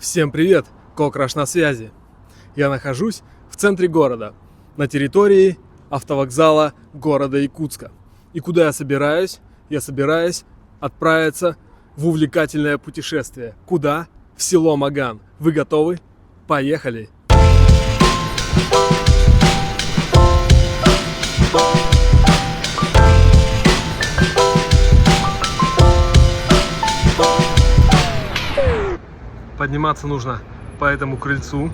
Всем привет! Кокраш на связи. Я нахожусь в центре города, на территории автовокзала города Якутска. И куда я собираюсь? Я собираюсь отправиться в увлекательное путешествие. Куда? В село Маган. Вы готовы? Поехали! Подниматься нужно по этому крыльцу.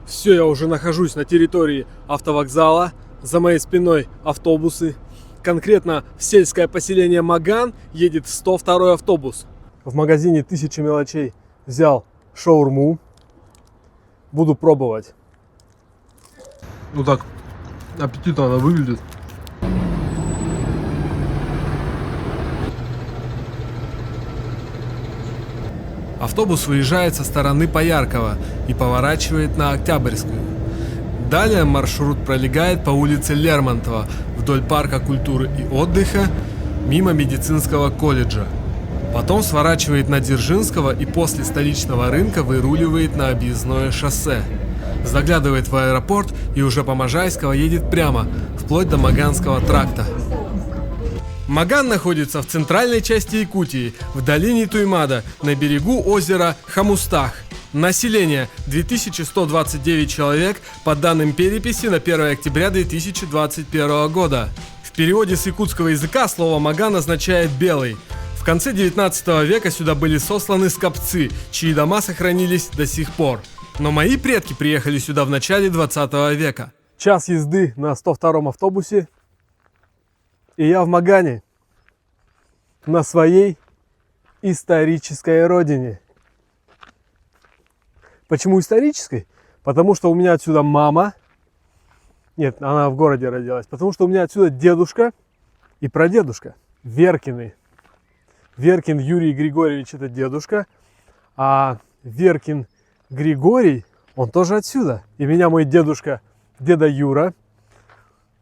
Все, я уже нахожусь на территории автовокзала. За моей спиной автобусы. Конкретно в сельское поселение Маган едет 102-й автобус. В магазине «1000 мелочей» взял шаурму. Буду пробовать. Ну так, аппетитно она выглядит. Автобус выезжает со стороны Пояркова и поворачивает на Октябрьскую. Далее маршрут пролегает по улице Лермонтова вдоль парка культуры и отдыха, мимо медицинского колледжа. Потом сворачивает на Дзержинского и после столичного рынка выруливает на объездное шоссе. Заглядывает в аэропорт и уже по Можайского едет прямо, вплоть до Маганского тракта. Маган находится в центральной части Якутии, в долине Туймада, на берегу озера Хамустах. Население 2129 человек по данным переписи на 1 октября 2021 года. В переводе с якутского языка слово «Маган» означает «белый». В конце 19 века сюда были сосланы скопцы, чьи дома сохранились до сих пор. Но мои предки приехали сюда в начале 20 века. Час езды на 102-м автобусе, и я в Магане, на своей исторической родине. Почему исторической? Потому что у меня отсюда мама. Нет, она в городе родилась. Потому что у меня отсюда дедушка и прадедушка. Веркины. Веркин Юрий Григорьевич — это дедушка, а Веркин Григорий, он тоже отсюда. И меня мой дедушка, деда Юра,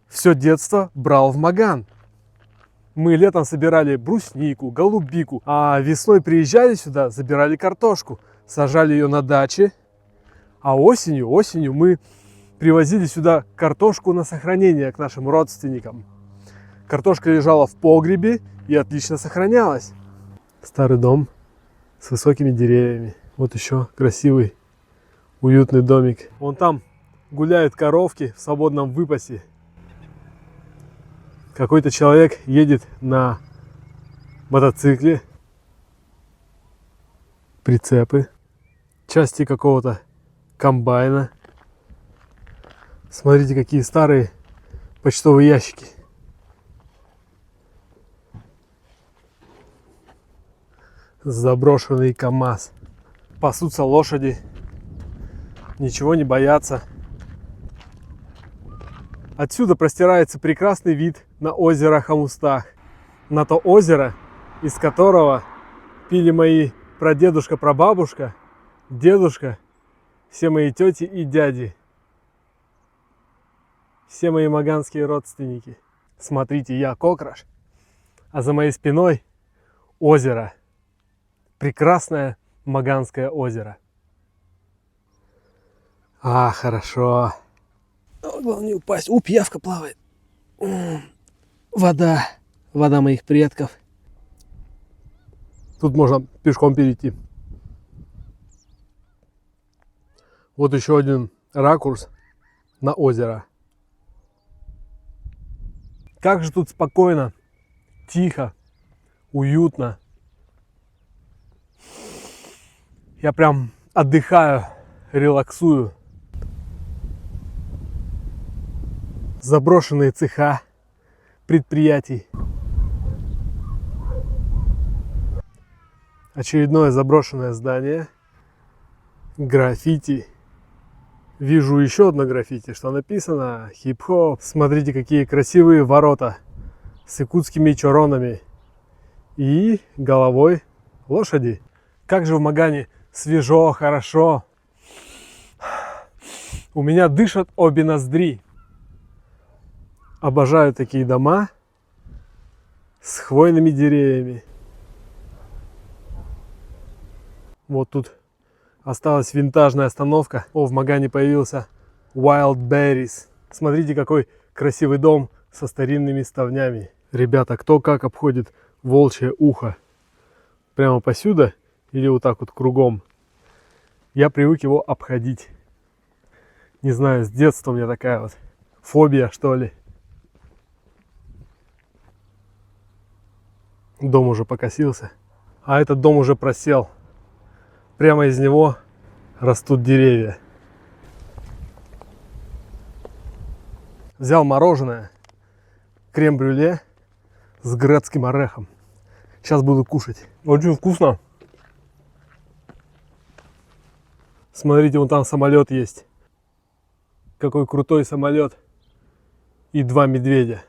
все детство брал в Маган. Мы летом собирали бруснику, голубику, а весной приезжали сюда, забирали картошку, сажали ее на даче, а осенью мы привозили сюда картошку на сохранение к нашим родственникам. Картошка лежала в погребе и отлично сохранялась. Старый дом с высокими деревьями. Вот еще красивый, уютный домик. Вон там гуляют коровки в свободном выпасе. Какой-то человек едет на мотоцикле. Прицепы. Части какого-то комбайна. Смотрите, какие старые почтовые ящики. Заброшенный КАМАЗ. Пасутся лошади. Ничего не боятся. Отсюда простирается прекрасный вид на озеро Хамустах. На то озеро, из которого пили мои прадедушка, прабабушка, дедушка, все мои тети и дяди. Все мои маганские родственники. Смотрите, я Кокраш, а за моей спиной озеро. Прекрасное Маганское озеро. А, хорошо. Главное не упасть. Пиявка плавает. Вода. Вода моих предков. Тут можно пешком перейти. Вот еще один ракурс на озеро. Как же тут спокойно, тихо, уютно. Я прям отдыхаю, релаксую. Заброшенные цеха предприятий. Очередное заброшенное здание. Граффити. Вижу еще одно граффити, что написано хип-хоп. Смотрите, какие красивые ворота с якутскими чоронами и головой лошади. Как же в Магане свежо, хорошо. У меня дышат обе ноздри. Обожаю такие дома с хвойными деревьями. Вот тут осталась винтажная остановка. О, в Магане появился Wildberries. Смотрите, какой красивый дом со старинными ставнями. Ребята, кто как обходит Волчье Ухо? Прямо посюда или вот так вот кругом? Я привык его обходить. Не знаю, с детства у меня такая вот фобия, что ли. Дом уже покосился, а этот дом уже просел. Прямо из него растут деревья. Взял мороженое, крем-брюле с грецким орехом. Сейчас буду кушать. Очень вкусно. Смотрите, вон там самолет есть. Какой крутой самолет. И два медведя.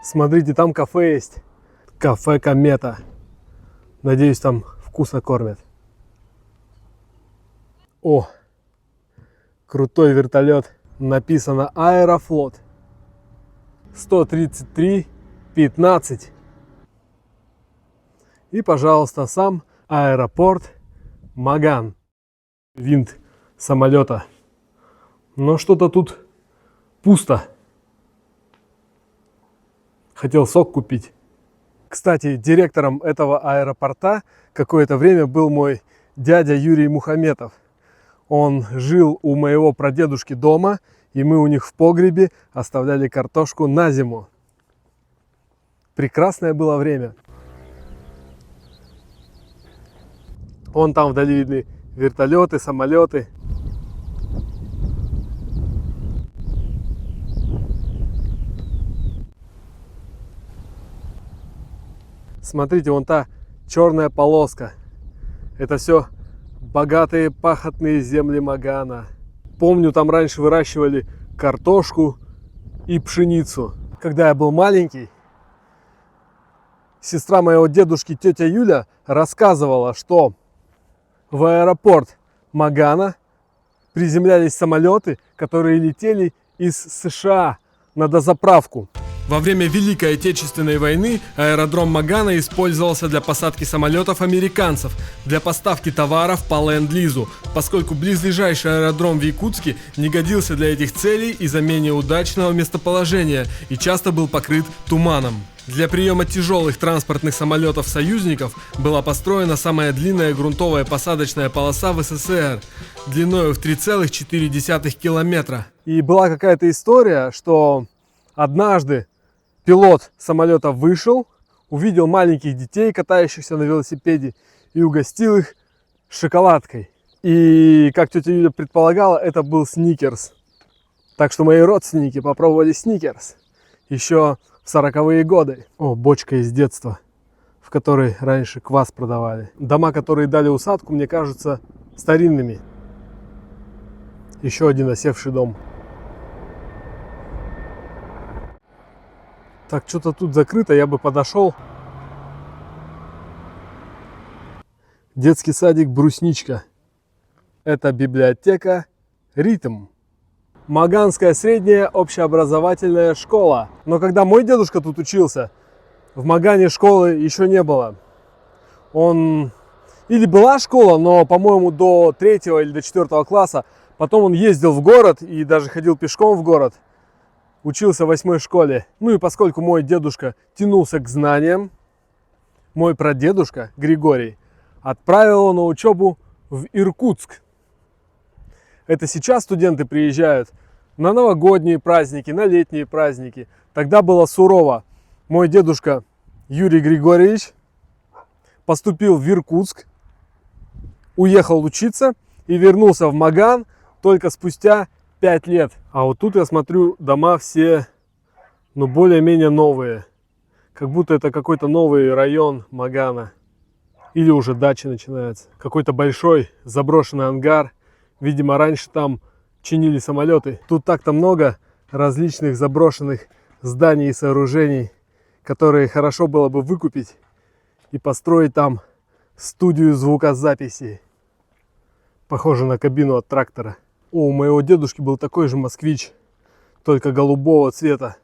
Смотрите, там кафе есть. Кафе Комета. Надеюсь, там вкусно кормят. О, крутой вертолет. Написано Аэрофлот. 133-15. И, пожалуйста, сам аэропорт Маган. Винт самолета. Но что-то тут пусто. Хотел сок купить. Кстати, директором этого аэропорта какое-то время был мой дядя Юрий Мухаметов. Он жил у моего прадедушки дома, и мы у них в погребе оставляли картошку на зиму. Прекрасное было время. Вон там вдали видны вертолеты, самолеты. Смотрите, вон та черная полоска. Это все богатые пахотные земли Магана. Помню, там раньше выращивали картошку и пшеницу. Когда я был маленький, сестра моего дедушки, тетя Юля, рассказывала, что в аэропорт Магана приземлялись самолеты, которые летели из США на дозаправку. Во время Великой Отечественной войны аэродром Магана использовался для посадки самолетов американцев, для поставки товаров по ленд-лизу, поскольку близлежащий аэродром в Якутске не годился для этих целей из-за менее удачного местоположения и часто был покрыт туманом. Для приема тяжелых транспортных самолетов союзников была построена самая длинная грунтовая посадочная полоса в СССР, длиной в 3,4 километра. И была какая-то история, что однажды пилот самолета вышел, увидел маленьких детей, катающихся на велосипеде, и угостил их шоколадкой. И, как тетя Юля предполагала, это был сникерс. Так что мои родственники попробовали сникерс еще в 40-е годы. О, бочка из детства, в которой раньше квас продавали. Дома, которые дали усадку, мне кажутся старинными. Еще один осевший дом. Так, что-то тут закрыто, я бы подошел. Детский садик «Брусничка». Это библиотека «Ритм». Маганская средняя общеобразовательная школа. Но когда мой дедушка тут учился, в Магане школы еще не было. Или была школа, но, по-моему, до 3 или до 4 класса. Потом он ездил в город и даже ходил пешком в город. Учился в 8 школе. Ну и поскольку мой дедушка тянулся к знаниям, мой прадедушка Григорий отправил его на учебу в Иркутск. Это сейчас студенты приезжают на новогодние праздники, на летние праздники. Тогда было сурово. Мой дедушка Юрий Григорьевич поступил в Иркутск, уехал учиться и вернулся в Маган только спустя 5 лет. А вот тут я смотрю, дома все, более-менее новые. Как будто это какой-то новый район Магана. Или уже дачи начинаются. Какой-то большой заброшенный ангар. Видимо, раньше там чинили самолеты. Тут так-то много различных заброшенных зданий и сооружений, которые хорошо было бы выкупить и построить там студию звукозаписи. Похоже на кабину от трактора. О, у моего дедушки был такой же москвич, только голубого цвета.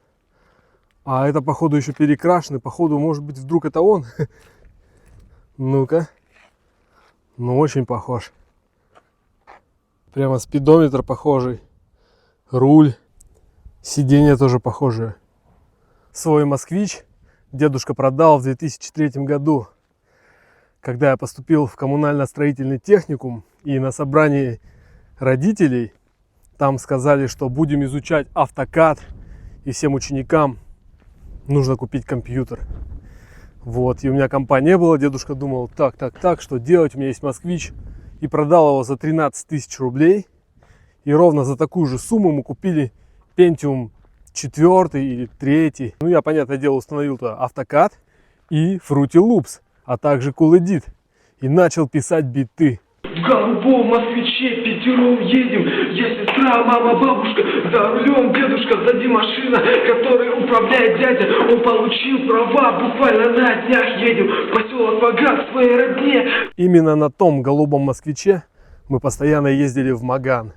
А это, походу, еще перекрашенный. Походу, может быть, вдруг это он? Ну-ка. Ну, очень похож. Прямо спидометр похожий. Руль. Сиденье тоже похожее. Свой москвич дедушка продал в 2003 году, когда я поступил в коммунально-строительный техникум, и на собрании родителей там сказали, что будем изучать AutoCAD, и всем ученикам нужно купить компьютер. Вот, и у меня компа не было, дедушка думал, так, что делать, у меня есть москвич, и продал его за 13 тысяч рублей, и ровно за такую же сумму мы купили Pentium 4 или 3. Ну, я, понятное дело, установил туда AutoCAD и Fruity Loops, а также Cool Edit, и начал писать биты. В голубом москвиче пятером едем. Я сестра, мама, бабушка. За рулем дедушка, сзади машина, которой управляет дядя. Он получил права, буквально на днях едем в поселок Маган к своей родне. Именно на том голубом москвиче мы постоянно ездили в Маган.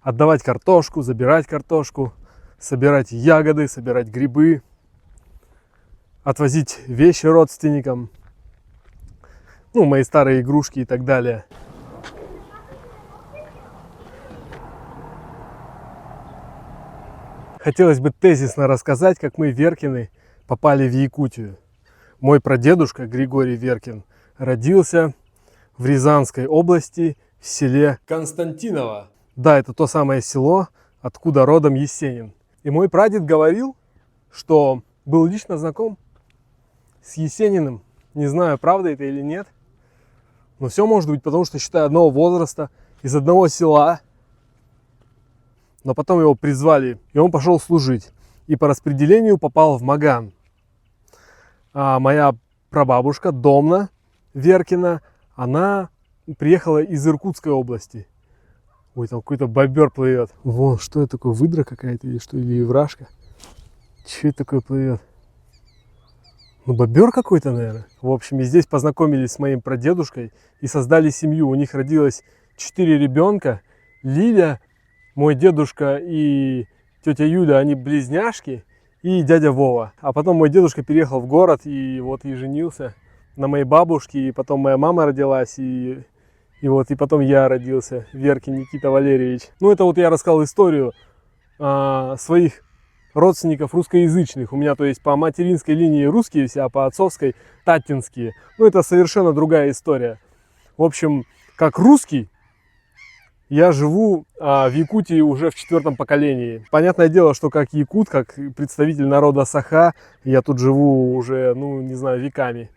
Отдавать картошку, забирать картошку, собирать ягоды, собирать грибы, отвозить вещи родственникам. Ну, мои старые игрушки и так далее. Хотелось бы тезисно рассказать, как мы, Веркины, попали в Якутию. Мой прадедушка Григорий Веркин родился в Рязанской области в селе Константиново. Да, это то самое село, откуда родом Есенин. И мой прадед говорил, что был лично знаком с Есениным. Не знаю, правда это или нет. Но все может быть, потому что, считай, одного возраста, из одного села. Но потом его призвали, и он пошел служить. И по распределению попал в Маган. А моя прабабушка Домна Веркина, она приехала из Иркутской области. Ой, там какой-то бобер плывет. Вон, что это такое, выдра какая-то или что, или еврашка? Че это такое плывет? Ну, бобер какой-то, наверное. В общем, и здесь познакомились с моим прадедушкой и создали семью. У них родилось 4 ребенка. Лиля, мой дедушка и тетя Юля, они близняшки. И дядя Вова. А потом мой дедушка переехал в город и вот и женился на моей бабушке. И потом моя мама родилась. И потом я родился. Веркин Никита Валерьевич. Ну, это вот я рассказал историю своих родственников русскоязычных. У меня, то есть, по материнской линии русские все, а по отцовской татинские. Ну, это совершенно другая история. В общем, как русский, я живу в Якутии уже в 4-м поколении. Понятное дело, что как якут, как представитель народа Саха, я тут живу уже, ну, не знаю, веками.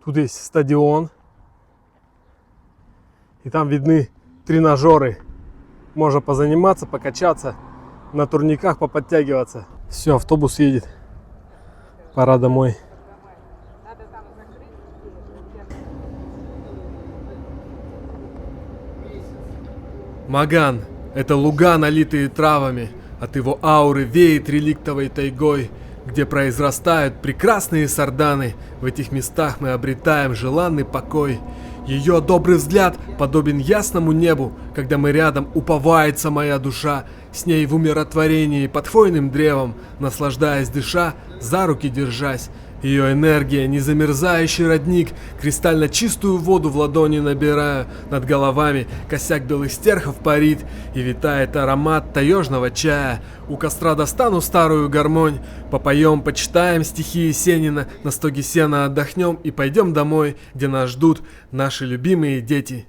Тут есть стадион. И там видны тренажеры. Можно позаниматься, покачаться, на турниках поподтягиваться. Все, автобус едет. Пора домой. Маган – это луга, налитые травами. От его ауры веет реликтовой тайгой, где произрастают прекрасные сарданы. В этих местах мы обретаем желанный покой. Ее добрый взгляд подобен ясному небу, когда мы рядом, уповается моя душа, с ней в умиротворении под хвойным древом, наслаждаясь дыша, за руки держась. Ее энергия, незамерзающий родник, кристально чистую воду в ладони набираю, над головами косяк белых стерхов парит, и витает аромат таежного чая. У костра достану старую гармонь, попоем, почитаем стихи Есенина, на стоге сена отдохнем и пойдем домой, где нас ждут наши любимые дети.